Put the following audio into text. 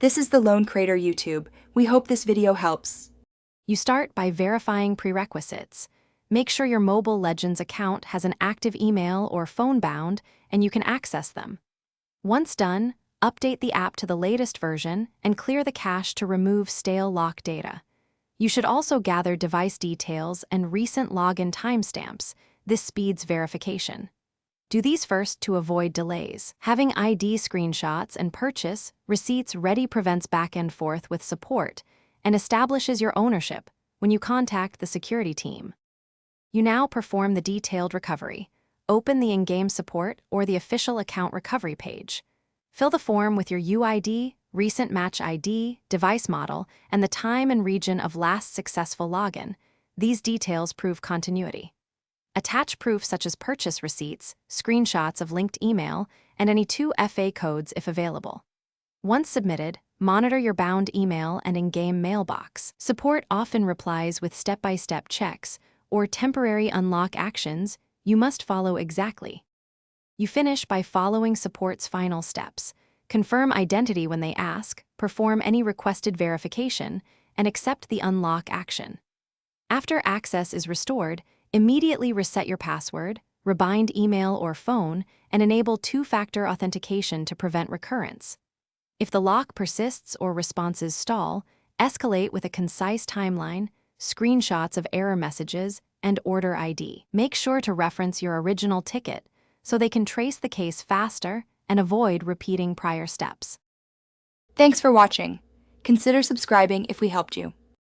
This is the Loan Creator YouTube. We hope this video helps. You start by verifying prerequisites. Make sure your Mobile Legends account has an active email or phone bound and you can access them. Once done, update the app to the latest version and clear the cache to remove stale lock data. You should also gather device details and recent login timestamps. This speeds verification. Do these first to avoid delays. Having ID screenshots and purchase receipts ready prevents back and forth with support and establishes your ownership when you contact the security team. You now perform the detailed recovery. Open the in-game support or the official account recovery page. Fill the form with your UID, recent match ID, device model, and the time and region of last successful login. These details prove continuity. Attach proof such as purchase receipts, screenshots of linked email, and any 2FA codes if available. Once submitted, monitor your bound email and in-game mailbox. Support often replies with step-by-step checks or temporary unlock actions you must follow exactly. You finish by following support's final steps. Confirm identity when they ask, perform any requested verification, and accept the unlock action. After access is restored, immediately reset your password, rebind email or phone, and enable two-factor authentication to prevent recurrence. If the lock persists or responses stall, escalate with a concise timeline, screenshots of error messages, and order ID. Make sure to reference your original ticket so they can trace the case faster and avoid repeating prior steps. Thanks for watching. Consider subscribing if we helped you.